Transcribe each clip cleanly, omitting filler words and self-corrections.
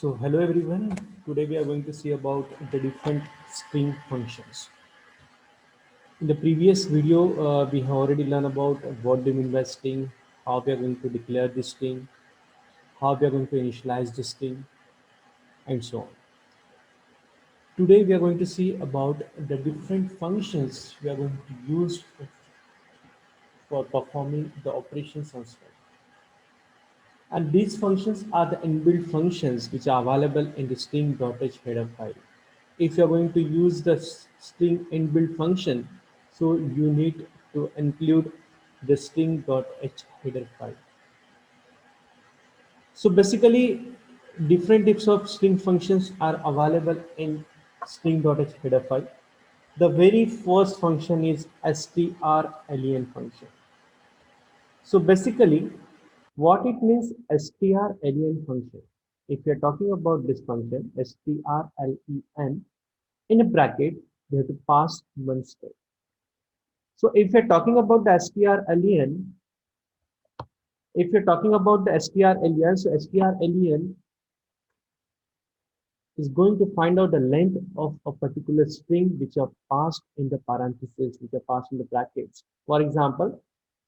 So hello everyone. Today we are going to see about the different string functions. In the previous video, we have already learned about what do you mean by string, how we are going to declare this string, how we are going to initialize this string, and so on. Today we are going to see about the different functions we are going to use for performing the operations on string. And these functions are the inbuilt functions which are available in the string.h header file. If you're going to use the string inbuilt function, so you need to include the string.h header file. So basically, different types of string functions are available in string.h header file. The very first function is strlen function. So basically, what it means strlen function. If we are talking about this function strlen, in a bracket, we have to pass one step. So if you're talking about the strlen, if you're talking about the strlen, so strlen is going to find out the length of a particular string which are passed in the parentheses, which are passed in the brackets. For example,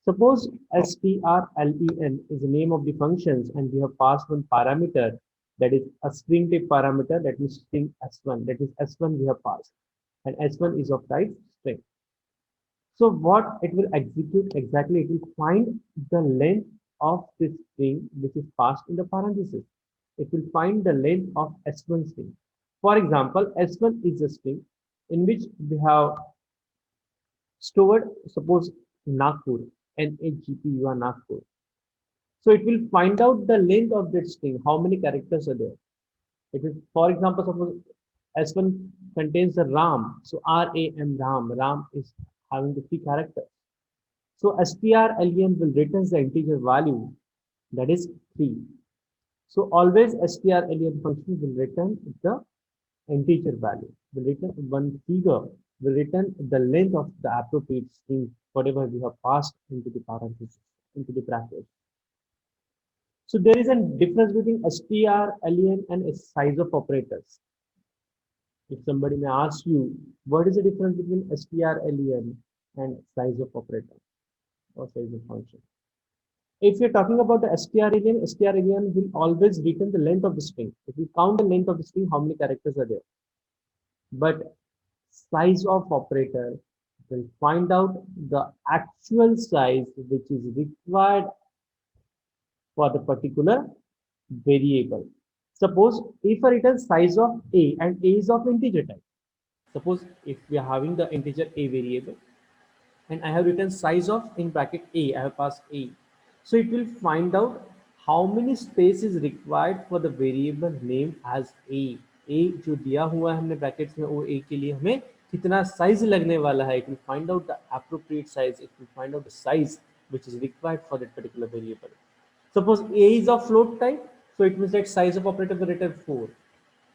suppose strlen is the name of the functions and we have passed one parameter, that is a string type parameter, that is string s1, that is s1 we have passed, and s1 is of type string. So what it will execute exactly, it will find the length of this string which is passed in the parentheses. It will find the length of S1 string. For example, S1 is a string in which we have stored, suppose Nagpur, Nagpur, Nagpur. So it will find out the length of that string, how many characters are there. It is, for example, suppose S1 contains the Ram, so RAM, Ram is having the 3 characters. So strlen will return the integer value, that is 3. So always strlen function will return the integer value, will return one figure, will return the length of the appropriate string, whatever we have passed into the parentheses, into the bracket. So there is a difference between strlen and size of operators. If somebody may ask you, what is the difference between strlen and size of operator or size of function? If you're talking about the strlen will always return the length of the string. If you count the length of the string, how many characters are there? But size of operator will find out the actual size which is required for the particular variable. Suppose if I return size of a and a is of integer type. Suppose if we are having the integer a variable and I have written size of in bracket a, I have passed a. So it will find out how many space is required for the variable name as a. a जो दिया हुआ है हमने brackets में वो a के लिए हमें कितना size लगने वाला है. It will find out the appropriate size. It will find out the size which is required for that particular variable. Suppose a is of float type, so it means that size of operator will return 4.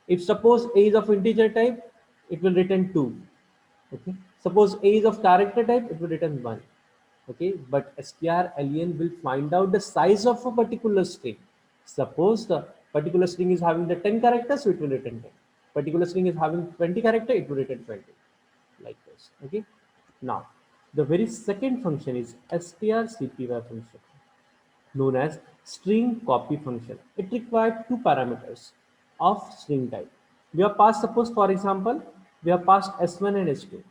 If suppose a is of integer type, it will return 2. Okay, suppose a is of character type, it will return 1. Okay, but strlen will find out the size of a particular string. Suppose the particular string is having the 10 characters, so it will return 10. Particular string is having 20 character, it will return 20, like this. Okay, now the very second function is strcpy function, known as string copy function. It requires 2 parameters of string type. We have passed, suppose for example, we have passed s1 and s2.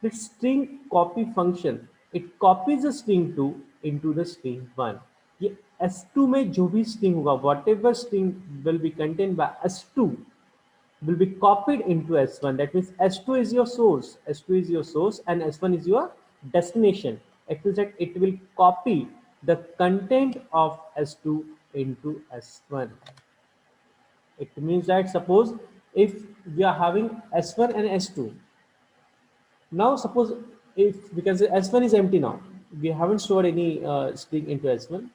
The string copy function, it copies the string 2 into the string 1. ये s2 में जो भी string होगा, whatever string will be contained by s2 will be copied into S1. That means S2 is your source. S2 is your source and S1 is your destination. It means that it will copy the content of S2 into S1. It means that suppose if we are having S1 and S2. Now suppose if we can say S1 is empty now. We haven't stored any string into S1.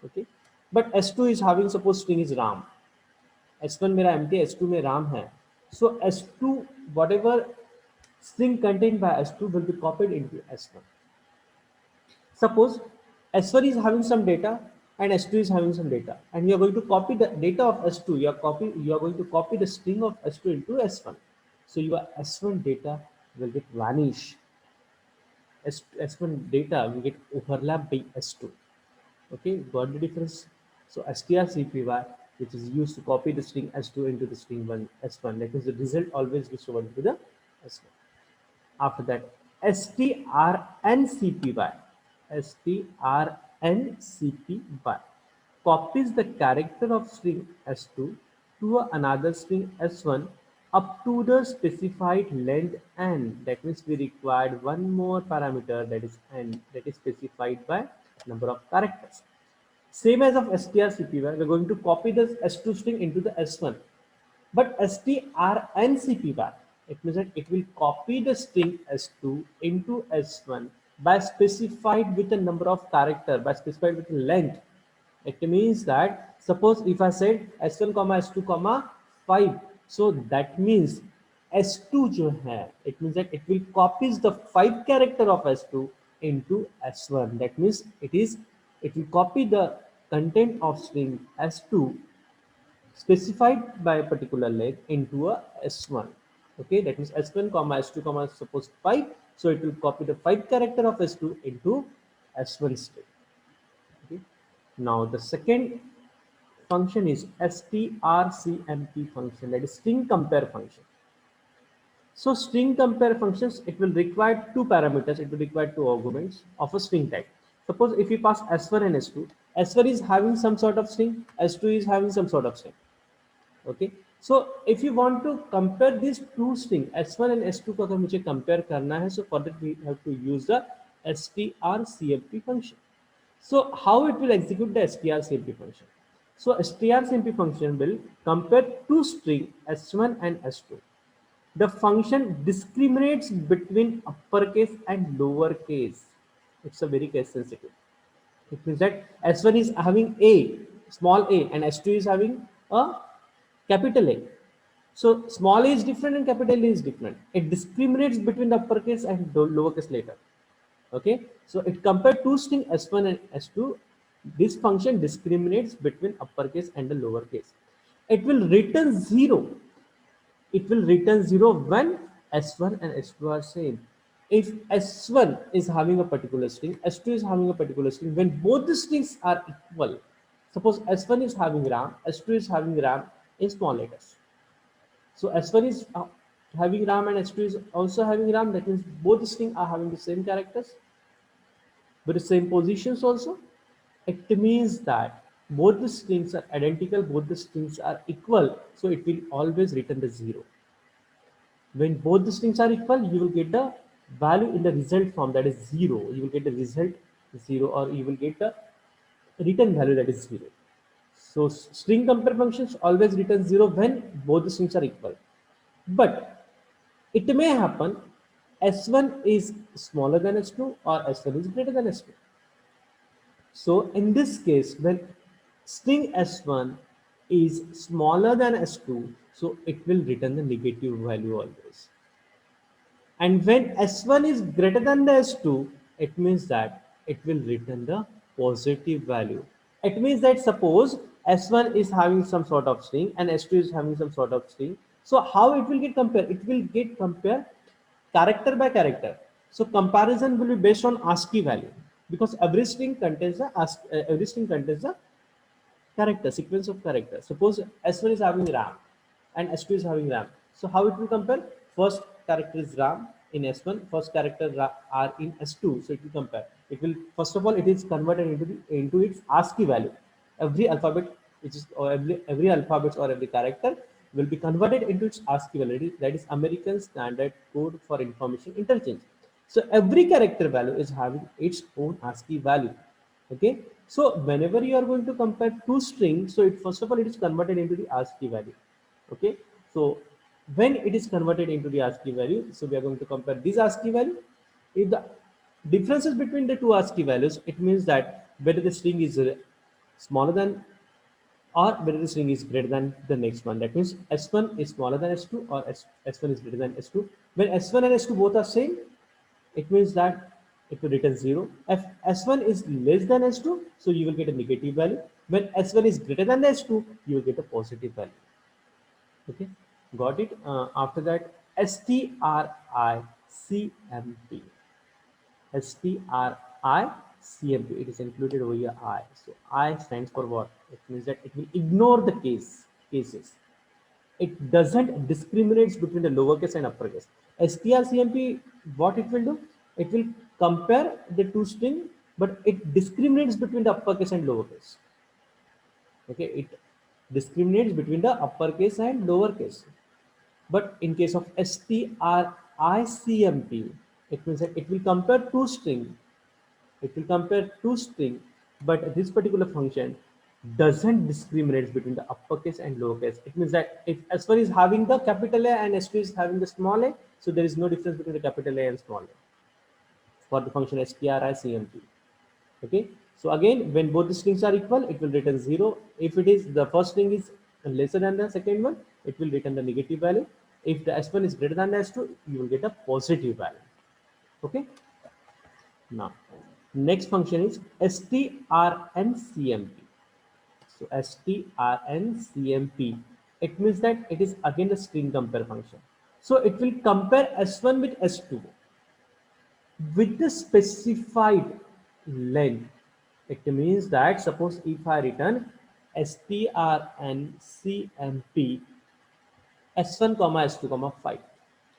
Okay. But S2 is having, suppose string is RAM. S1 मेरा empty, S2 में RAM है. So S2, whatever string contained by S2 will be copied into S1. Suppose S1 is having some data, and S2 is having some data, and you are going to copy the data of S2. You are going to copy the string of S2 into S1. So your S1 data will get vanish. S1 data will get overlapped by S2. Okay, got the difference? So strcpy, which is used to copy the string S2 into the string one S1, that means the result always gets over to the S1. After that, strncpy. Strncpy copies the character of string S2 to another string S1 up to the specified length n. That means we required one more parameter, that is n, that is specified by number of characters. Same as of strcpy, we're going to copy the S2 string into the S1. But strncpy, it means that it will copy the string S2 into S1 by specified with a number of character, by specified with length. It means that suppose if I said S1 comma S2 comma 5, so that means S2 जो है, it means that it will copies the 5 character of S2 into S1. That means it will copy the content of string S2 specified by a particular length into a S1. Okay, that means S1 comma S2 comma suppose 5. So it will copy the 5 character of S2 into S1 string. Okay. Now the second function is strcmp function, that is string compare function. So string compare functions, it will require two parameters, it will require two arguments of a string type. Suppose if you pass S1 and S2, S1 is having some sort of string, S2 is having some sort of string. Okay, so if you want to compare these two string S1 and S2 को अगर मुझे compare करना है, so for that we have to use the strcmp function. So how it will execute the strcmp function? So strcmp function will compare two string S1 and S2. The function discriminates between uppercase and lowercase. It's a very case sensitive. It means that S1 is having a small a and S2 is having a capital A. So small a is different and capital A is different. It discriminates between the uppercase and lowercase later. Okay, so it compared two string S1 and S2. This function discriminates between uppercase and the lowercase. It will return zero. It will return zero when S1 and S2 are same. If S1 is having a particular string, S2 is having a particular string, when both the strings are equal, suppose S1 is having RAM, S2 is having RAM in small letters. So S1 is having RAM and S2 is also having RAM. That means both the strings are having the same characters, but the same positions also. It means that both the strings are identical, both the strings are equal. So it will always return the zero. When both the strings are equal, you will get the value in the result form, that is 0. You will get the result 0, or you will get the return value, that is 0. So string compare functions always return 0 when both the strings are equal. But it may happen S1 is smaller than S2 or S1 is greater than S2. So in this case, when string S1 is smaller than S2, so it will return the negative value always. And when S1 is greater than the S2, it means that it will return the positive value. It means that suppose S1 is having some sort of string and S2 is having some sort of string. So how it will get compared? It will get compared character by character. So comparison will be based on ASCII value, because every string contains a character, sequence of characters. Suppose S1 is having RAM and S2 is having RAM. So how it will compare? First character is RAM in S1, first character are in S2. So it will compare. It will, first of all, it is converted into its ASCII value. Every alphabet, which is, or every alphabet or every character will be converted into its ASCII value. That is American Standard Code for Information Interchange. So every character value is having its own ASCII value. Okay, so whenever you are going to compare two strings, so it first of all it is converted into the ASCII value. Okay, so when it is converted into the ASCII value, so we are going to compare this ASCII value. If the differences between the two ASCII values, it means that whether the string is smaller than or whether the string is greater than the next one. That means S1 is smaller than S2 or S1 is greater than S2. When S1 and S2 both are same, it means that it will return 0. If S1 is less than S2, so you will get a negative value. When S1 is greater than S2, you will get a positive value. Okay, got it. After that, stricmp. stricmp, it is included over here I. So I stands for what? It means that it will ignore the cases. It doesn't discriminates between the lowercase and uppercase. strcmp, what it will do? It will compare the two string, but it discriminates between the uppercase and lowercase. Okay, it discriminates between the uppercase and lowercase. But in case of stricmp, it means that it will compare two string. It will compare two string, but this particular function doesn't discriminate between the uppercase and lowercase. It means that if S1 is having the capital A and S2 is having the small a, so there is no difference between the capital A and small a for the function stricmp. Okay, so again, when both the strings are equal, it will return 0. If it is the first string is lesser than the second one, it will return the negative value. If the S1 is greater than the S2, you will get a positive value. Okay, now next function is strncmp. So strncmp, it means that it is again a string compare function. So it will compare S1 with S2 with the specified length. It means that suppose if I return strncmp S1 comma S2 comma 5.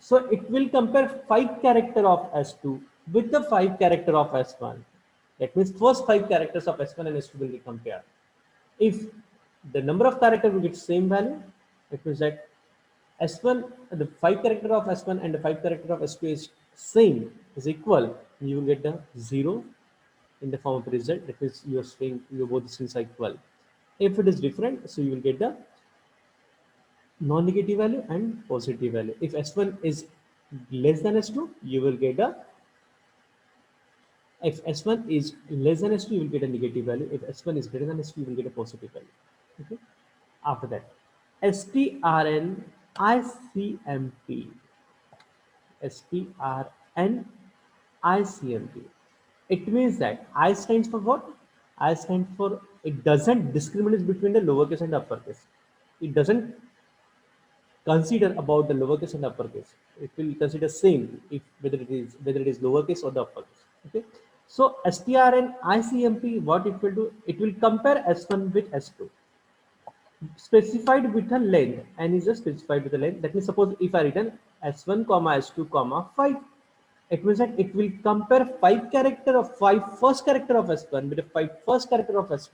So it will compare 5 character of S2 with the 5 character of S1. That means first 5 characters of S1 and S2 will be compared. If the number of characters will get same value, it means that S1, the 5 character of S1 and the 5 character of S2 is same, is equal, you will get the 0 in the form of result. That is your string, your both strings are equal. If it is different, so you will get the non-negative value and positive value. If S1 is less than S2, you will get a, if S1 is less than S2, you will get a negative value. If S1 is greater than S2, you will get a positive value. Okay. After that, strncmp. strncmp. It means that I stands for what? I stands for it doesn't discriminate between the lowercase and the uppercase. It doesn't consider about the lowercase and uppercase. It will consider same if whether it is lowercase or the uppercase. Okay. So strncmp, what it will do? It will compare S1 with S2 specified with a length. N is just specified with a length. That means suppose if I return S1 comma S2 comma 5, it means that it will compare 5 character of 5 first character of S1 with the 5 first character of S2.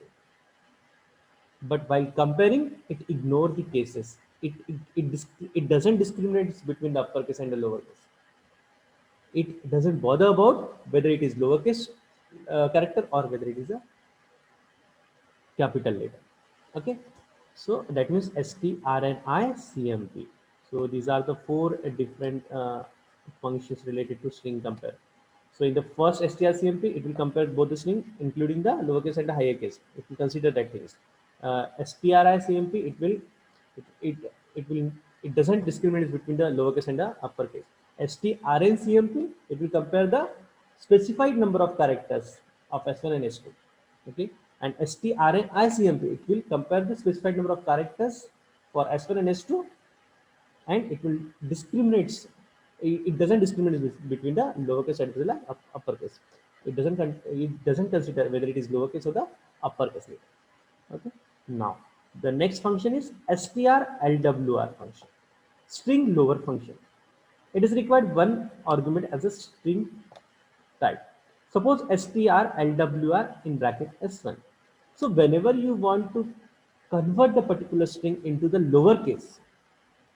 But while comparing, it ignores the cases. It doesn't discriminate between the uppercase and the lowercase. It doesn't bother about whether it is lowercase character or whether it is a capital letter. Okay, so that means strncmp. So these are the four different functions related to string compare. So in the first strcmp, it will compare both the string including the lowercase and the higher case. It will consider that things. stricmp, it doesn't discriminate between the lowercase and the uppercase. strncmp, it will compare the specified number of characters of S1 and S2. Okay, and strncmp, it will compare the specified number of characters for S1 and S2, and it will discriminates. It doesn't discriminate between the lowercase and the uppercase. It doesn't consider whether it is lowercase or the uppercase letter. Okay. Now the next function is strlwr function, string lower function. It is required one argument as a string type. Suppose strlwr in bracket s1. So whenever you want to convert the particular string into the lowercase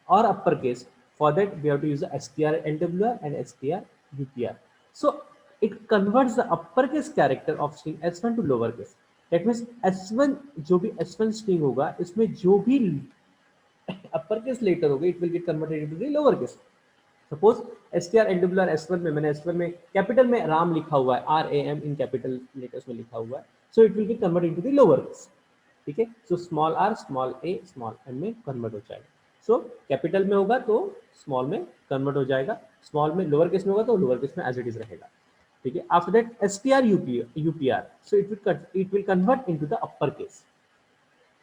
or uppercase, for that we have to use the strlwr and strupr. So it converts the uppercase character of string s1 to lowercase. That means s1, जो भी s1 string होगा, इसमें जो भी uppercase letter होगा, it will get converted into the lowercase. Suppose strlwr s1 में, मैंने s1 में कैपिटल में राम लिखा हुआ है, RAM इन कैपिटल लेटर्स में लिखा हुआ है, so it will be convert into the lower case. ठीक है, so small r small a small m में कन्वर्ट हो जाएगा. सो कैपिटल में होगा तो स्मॉल में कन्वर्ट हो जाएगा, स्मॉल में लोअर केस में होगा तो लोअर केस में एज इट इज रहेगा. ठीक है. After that, str upr, so it will convert into the uppercase.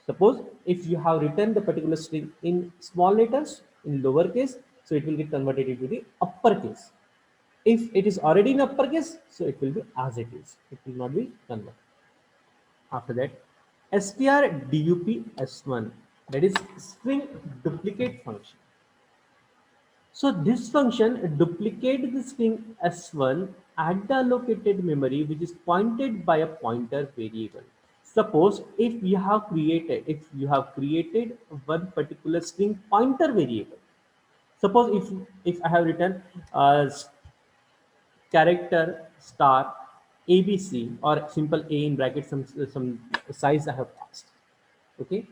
Suppose if you have written the particular string in small letters in lowercase, so it will get converted into the uppercase. If it is already in uppercase, so it will be as it is, it will not be converted. After that, strdup_s1, that is string duplicate function. So this function duplicate the string s1 at the allocated memory, which is pointed by a pointer variable. Suppose if you have created one particular string pointer variable. Suppose if I have written character star ABC, or simple A in bracket, some size I have passed. Okay,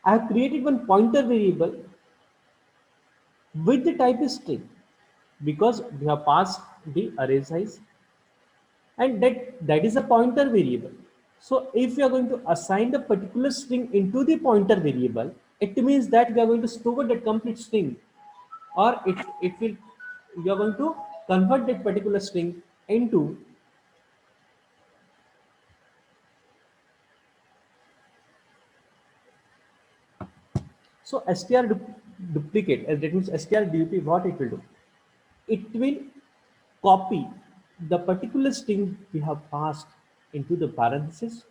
I have created one pointer variable with the type is string, because we have passed the array size, and that is a pointer variable. So if we are going to assign the particular string into the pointer variable, it means that we are going to store that complete string, or it will you are going to convert that particular string into. So duplicate, as that means strdup, what it will do? It will copy the particular string we have passed into the parenthesis,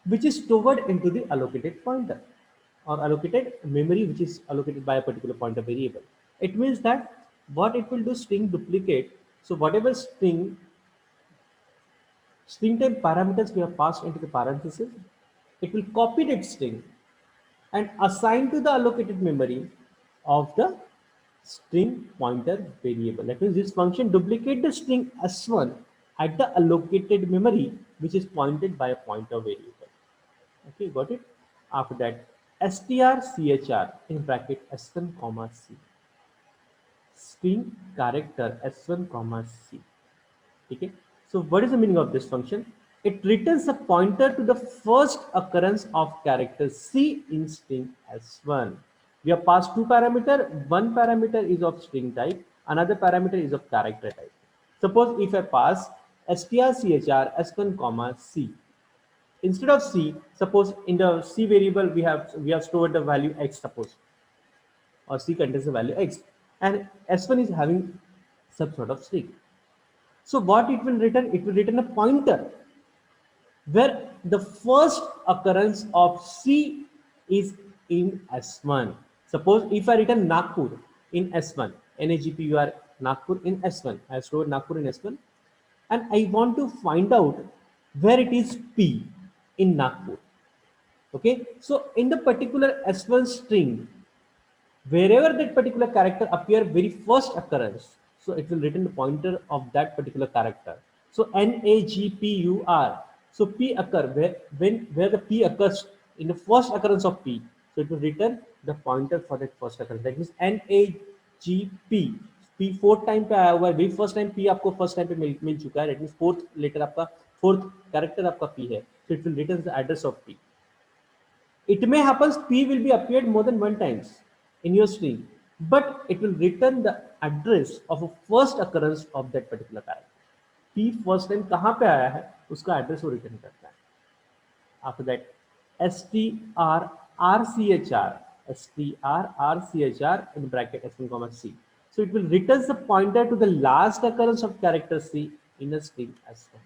which is stored into the allocated pointer, or allocated memory, which is allocated by a particular pointer variable. It means that what it will do, string duplicate. So whatever string type parameters we have passed into the parenthesis, it will copy that string and assign to the allocated memory of the string pointer variable. That means this function duplicate the string s1 at the allocated memory, which is pointed by a pointer variable. Okay, got it? After that, strchr in bracket s1 comma c, string character s1 comma c. Okay, so what is the meaning of this function? It returns a pointer to the first occurrence of character c in string s1. We have passed two parameters. One parameter is of string type, another parameter is of character type. Suppose if I pass strchr s1 comma c, instead of c, suppose in the c variable we have stored the value x, suppose, or c contains the value x, and s1 is having some sort of string. So what it will return? It will return a pointer where the first occurrence of C is in S1. Suppose if I return Nagpur in S1, NAGPUR Nagpur in S1, I have stored Nagpur in S1, and I want to find out where it is P in Nagpur. Okay, so in the particular S1 string, wherever that particular character appear very first occurrence, so it will return the pointer of that particular character. So nagpur, so p occur where the p occurs in the first occurrence of p, so it will return the pointer for that first occurrence. That means nagp, p fourth time पे आया हुआ है, वही first time P आपको first time पे मिल चुका है. That means fourth letter आपका, फोर्थ कैरेक्टर आपका पी है, so it will return the address of p. It may happen P will be appeared more than one times in your string, but it will return the address of a first occurrence of that particular character. P first time कहाँ पे आया है, उसका address वो return करता है. After that, strrchr in bracket s1 comma c. So it will return the pointer to the last occurrence of character c in a string s1.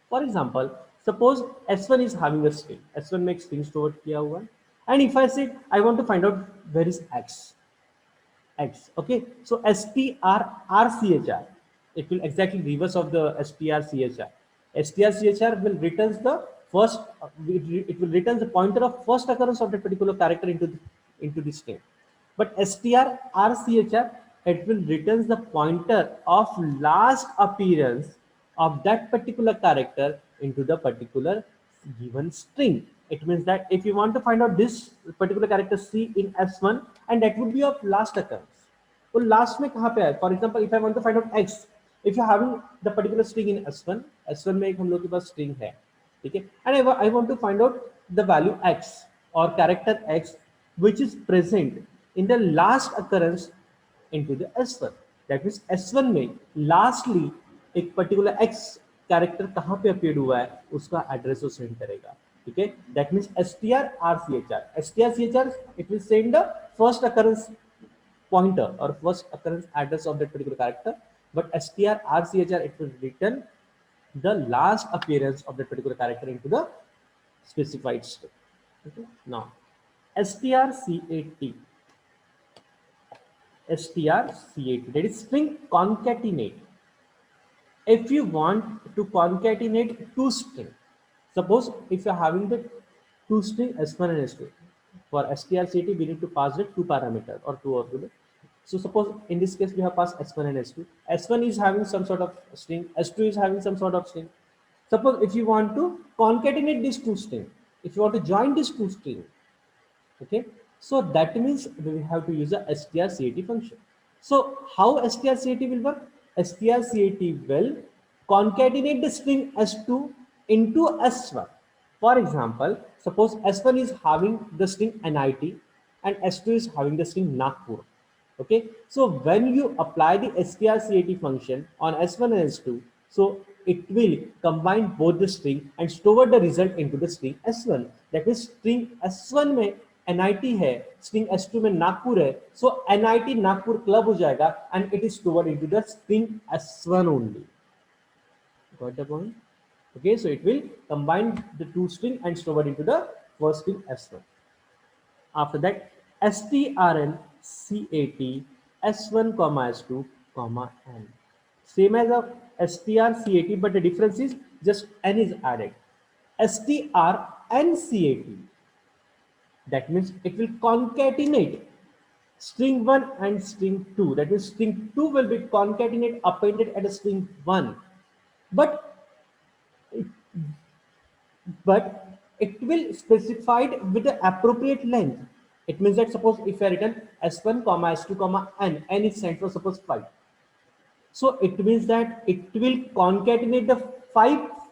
For example, suppose s1 is having a string, s1 में एक string stored किया हुआ है, and if I say I want to find out where is x, okay, so strrchr, it will exactly reverse of the strchr will returns the first, it will return the pointer of first occurrence of that particular character into the string. But strrchr, it will returns the pointer of last appearance of that particular character into the particular given string. It means that if you want to find out this particular character c in s1, and that would be of last occurrence, वो last में कहाँ पे है? For example if I want to find out X, if you having the particular string in s1, s1 में एक हम लोग के पास स्ट्रिंग है, ठीक है, and I want to find out the value x और character x which is present in the last occurrence into the s1. That means s1 में lastly एक पर्टिकुलर एक्स कैरेक्टर कहाँ पे अपीयर हुआ है उसका एड्रेस वो सेंड करेगा, ठीक है। That means str it will send the first occurrence pointer or first occurrence address of that particular character, but strchr it will return the last appearance of that particular character into the specified string. Okay. Now strcat strcat that is string concatenate. If you want to concatenate two string, suppose if you're having the two string s1 and s2, for strcat we need to pass the two parameter or two argument. So suppose in this case we have passed s1 and s2. S1 is having some sort of string, s2 is having some sort of string. Suppose if you want to concatenate these two string, if you want to join these two string, okay, so that means we have to use a strcat function. So how strcat will work? Strcat will concatenate the string s2 into s1. For example, suppose s1 is having the string nit and s2 is having the string nagpur. Okay, so when you apply the strcat function on s1 and s2, so it will combine both the string and store the result into the string s1. That is string s1 में nit है, string s2 में नागपुर है, so nit Nagpur club हो जाएगा and it is stored into the string s1 only. Got the point? Okay, so it will combine the two string and store it into the first string s1. After that, strncat s1 comma s2 comma n. Same as a strcat, but the difference is just n is added. strncat, that means it will concatenate string 1 and string 2. That means string 2 will be concatenate appended at a string 1. But it will specified with the appropriate length. It means that suppose if I written s1 comma s2 comma n is sent for suppose 5. So it means that it will concatenate the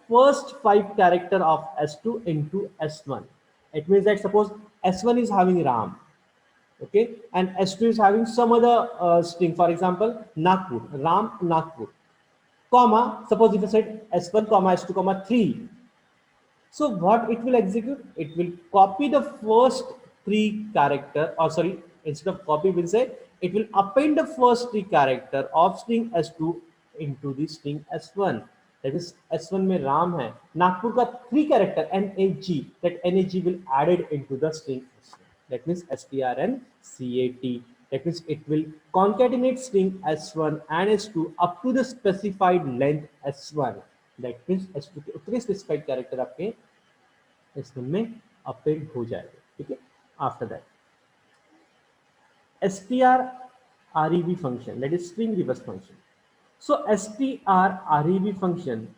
first five character of s2 into s1. It means that suppose s1 is having ram, okay, and s2 is having some other string, for example nagpur, ram nagpur, comma, suppose if I said s1 comma s2 comma 3. So what it will execute? It will copy the first three character, or sorry, instead of copy, will say it will append the first three character of string s2 into the string s1. That is s1 में Ram है, नागपुर का three character NAG, that NAG will added into the string s1. That means strncat. That means it will concatenate string s1 and s2 up to the specified length s1. That means s2 के उतने specified character आपके s1 में append हो जाएगा, ठीक है। After that, strrev function, that is string reverse function. So strrev function,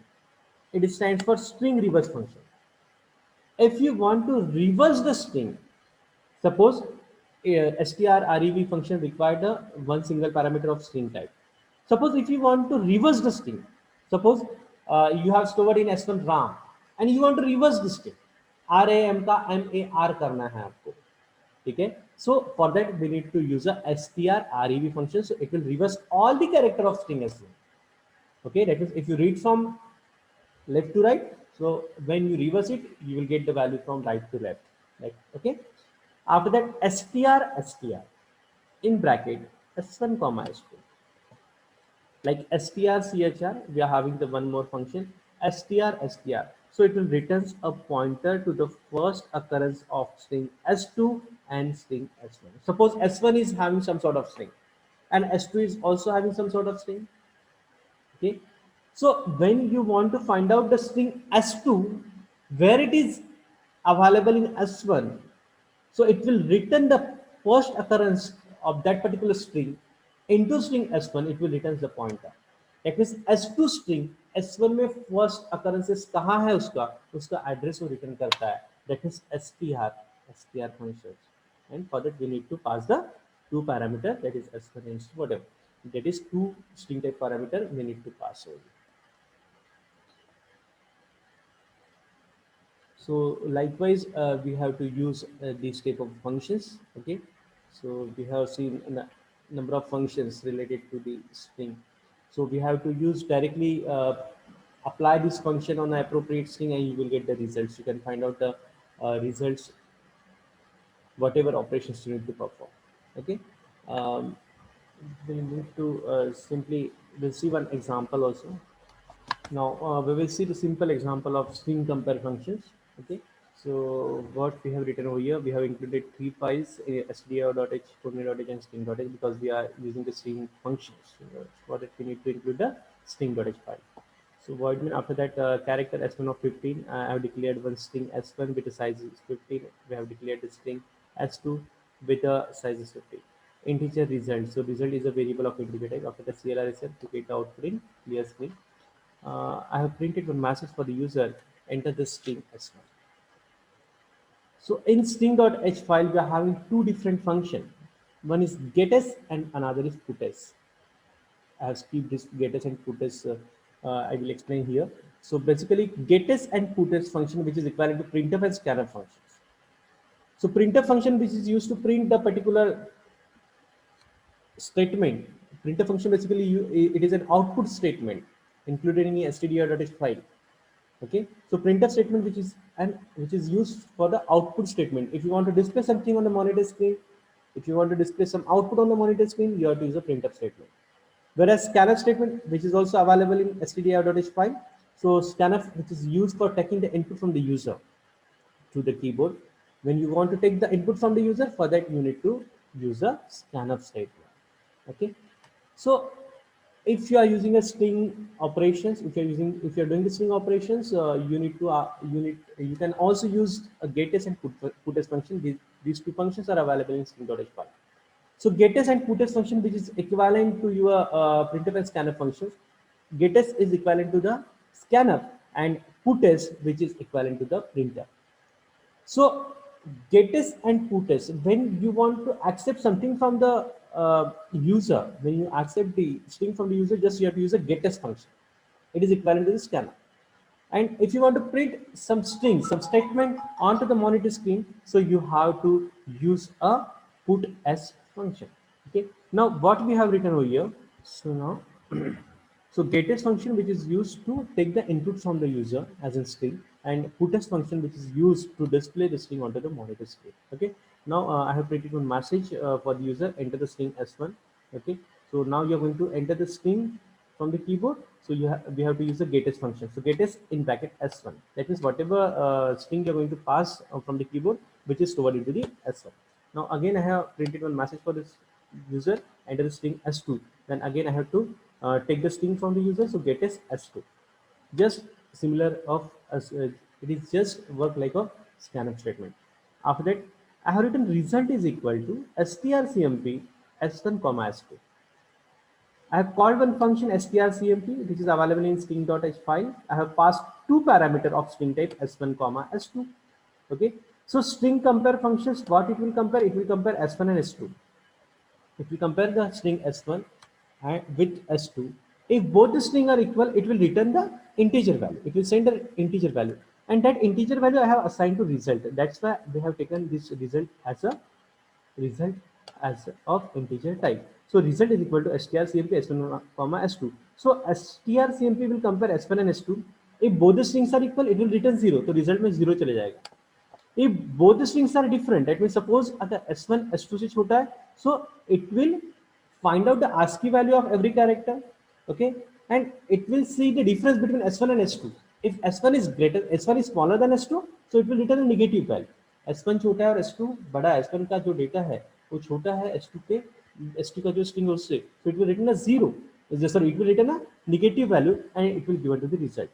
it stands for string reverse function. If you want to reverse the string, suppose strrev function required one single parameter of string type. Suppose if you want to reverse the string, suppose you have stored in s1 ram and you want to reverse the string, ram का mar करना है आपको, ठीक है। So for that we need to use a strrev function, so it will reverse all the character of string s1. Okay, that means if you read from left to right, so when you reverse it you will get the value from right to left, like, okay. After that, str in bracket s1 comma s2, like strchr we are having the one more function str. So it will returns a pointer to the first occurrence of string s2 and string s1. Suppose s1 is having some sort of string and s2 is also having some sort of string, okay. So when you want to find out the string s2 where it is available in s1, so it will return the first occurrence of that particular string into string s1, it will return the pointer. That means s2 string s1 में first occurrences कहाँ है उसका उसका address वो return करता है, that is str function. And for that we need to pass the two parameter, that is s1 and s2, whatever, that is two string type parameter we need to pass over. So likewise we have to use these type of functions, okay. So we have seen a number of functions related to the string. So we have to use directly apply this function on the appropriate string and you will get the results. You can find out the results whatever operations you need to perform. Okay. um, we need to simply we'll see one example also. Now we will see the simple example of string compare functions. Okay, so what we have written over here, we have included three files: stdio.h, purna.h, and string.h, because we are using the string functions. For that, we need to include the string.h file. So void main, after that character s1 of 15. I have declared one string s1 with the size is 15. We have declared the string s2 with the size is 15. Integer result. So result is a variable of integer type. After the CLR to get the output in clear screen. I have printed one message for the user. Enter the string s1. So in string.h file, we are having two different functions. One is getS and another is putS. I have skipped this getS and putS. I will explain here. So basically, getS and putS function, which is equivalent to printf and scanf functions. So printf function, which is used to print the particular statement. Printf function basically it is an output statement included in the stdio.h file. Okay, so printf statement which is used for the output statement. If you want to display something on the monitor screen, if you want to display some output on the monitor screen, you have to use a printf statement. Whereas scanf statement, which is also available in stdio.h file, so scanf, which is used for taking the input from the user to the keyboard. When you want to take the input from the user, for that you need to use a scanf statement. Okay, so if you are using a string operations, if you're doing the string operations, you can also use a getS and putS function. These two functions are available in string.h file. So getS and putS function, which is equivalent to your printf and scanf functions. GetS is equivalent to the scanf and putS, which is equivalent to the printf. So getS and putS, when you want to accept something from the user, when you accept the string from the user, just you have to use a getS function. It is equivalent to the scanf. And if you want to print some string, some statement onto the monitor screen, so you have to use a putS function. Okay. Now what we have written over here. So now so getS function, which is used to take the input from the user as in string, and putS function, which is used to display the string onto the monitor screen. Okay. Now I have printed one message for the user, enter the string s1. Okay. So now you're going to enter the string from the keyboard. So we have to use the getS function. So getS in bracket s1. That means whatever string you're going to pass from the keyboard, which is stored into the s1. Now again, I have printed one message for this user, enter the string s2. Then again, I have to take the string from the user. So getS s2. Just similar of as it is just work like a scanf statement. After that, I have written result is equal to strcmp s1 comma s2. I have called one function strcmp, which is available in string.h file. I have passed two parameter of string type s1 comma s2. Okay, so string compare functions, what it will compare? It will compare s1 and s2. If we compare the string s1 and with s2, if both the string are equal, it will return the integer value. It will send an integer value, and that integer value I have assigned to result. That's why we have taken this result as of integer type. So result is equal to strcmp s1 comma s2. So strcmp will compare s1 and s2. If both the strings are equal, it will return 0. तो result में 0 चले जाएगा. If both the strings are different, that means suppose अगर s1 s2 से छोटा है, so it will find out the ASCII value of every character. Okay, and it will see the difference between s1 and s2. If s1 is smaller than s2, so it will return a negative value. s1 छोटा है और s2 बड़ा है, s1 का जो data है वो छोटा है s2 का जो स्ट्रिंग है उससे, so it will return a 0. Sorry, it will return a negative value and it will give to the result.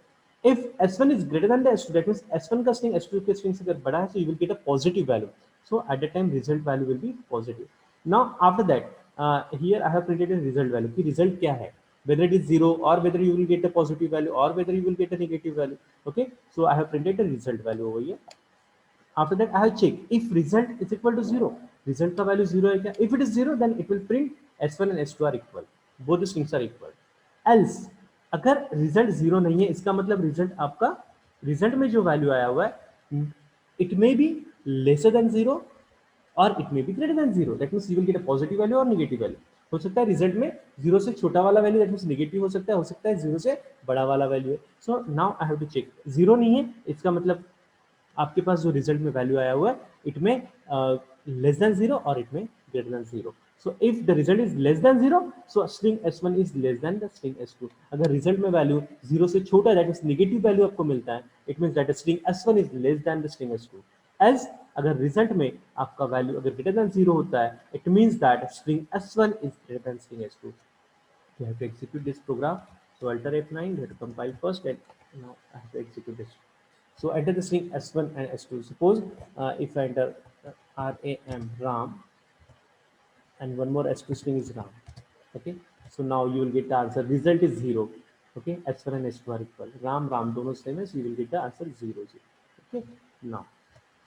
If s1 is greater than the s2, that means s1 का string s2 के string से अगर बड़ा है, so you will get a positive value. So at that time result value will be positive. Now after that, here I have printed a result value. कि result क्या है? Whether it is 0 or whether you will get a positive value or whether you will get a negative value. Okay, so I have printed the result value over here. After that, I have checked if result is equal to 0. Result का value 0 है क्या? If it is 0, then it will print s1 and s2 are equal. Both the strings are equal. Else, अगर result 0 नहीं है, इसका मतलब result आपका result में जो value आया हुआ है, it may be lesser than 0 or it may be greater than 0. That means you will get a positive value or negative value. हो सकता है रिजल्ट में 0 से छोटा वाला वैल्यू दैट मींस नेगेटिव हो सकता है 0 से बड़ा वाला वैल्यू है. So now I have to check. 0 नहीं है, इसका मतलब आपके पास जो रिजल्ट में वैल्यू आया हुआ है इट में लेस देन 0 और इट में greater than 0. So if the result is less then 0, so string s1 is less than the string s2. अगर रिजल्ट में वैल्यू 0 से छोटा है दैट मींस नेगेटिव वैल्यू आपको मिलता है, it means that string s1 is less than the string s2. As अगर result में आपका वैल्यू अगर ग्रेटर देन 0 होता है, it means that string s1 is greater than string s2. You have to execute this program. So Alt F9, you have to compile first, and now I have to execute this. So enter the string s1 and s2. Suppose if I enter ram and one more s2 string is ram. Okay. So now you will get the answer. Result is 0. Okay. S1 and s2 are equal. Ram dono same is. You will get the answer 0 0. Okay. Now,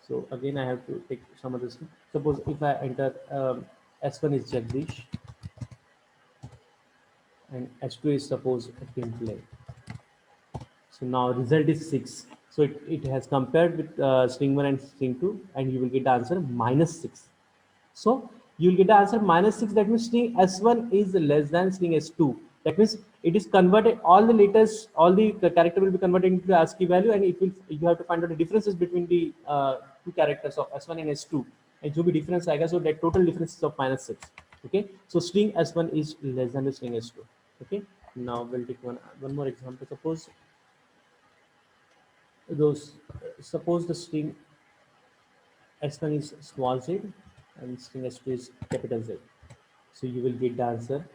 so again I have to take some other string. Suppose if I enter s1 is Jagdish and s2 is suppose Timplay. So now result is 6. So it has compared with string 1 and string 2, and you will get the answer minus 6. So you will get the answer minus 6. That means string s1 is less than string s2. That means it is converted, all the letters, all the character will be converted into the ASCII value, and it will, you have to find out the differences between the two characters of s1 and s2. And जो भी difference आएगा, so that total difference is of minus 6. Okay, so string s1 is less than the string s2. Okay, now we'll take one more example. Suppose the string s1 is small z and string s2 is capital Z. So you will get the answer.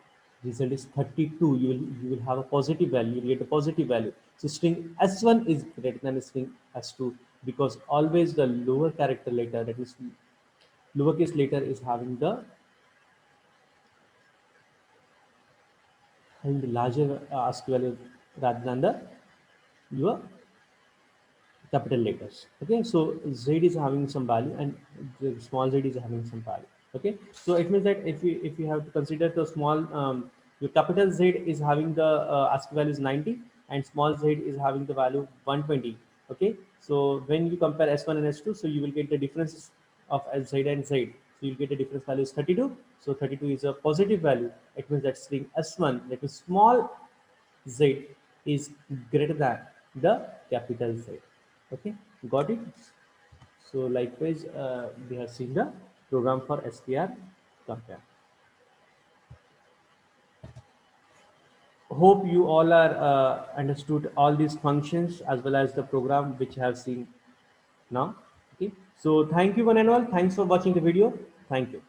Result is 32. You will have a positive value. You will get a positive value. So string s1 is greater than string s2 because always the lower character letter, that is lowercase letter, is having the larger ASCII value rather than the your capital letters. Okay, so z is having some value and the small z is having some value. Okay, so it means that if you have to consider the small your capital Z is having the ASCII value is 90 and small z is having the value 120. Okay, so when you compare s1 and s2, so you will get the difference of z and z. So you'll get the difference value is 32. So 32 is a positive value. It means that string s1, that is small z, is greater than the capital Z. Okay, got it? So likewise, we have seen the program for str compare. Hope you all are understood all these functions as well as the program which I have seen now. Okay, so thank you one and all. Thanks for watching the video. Thank you.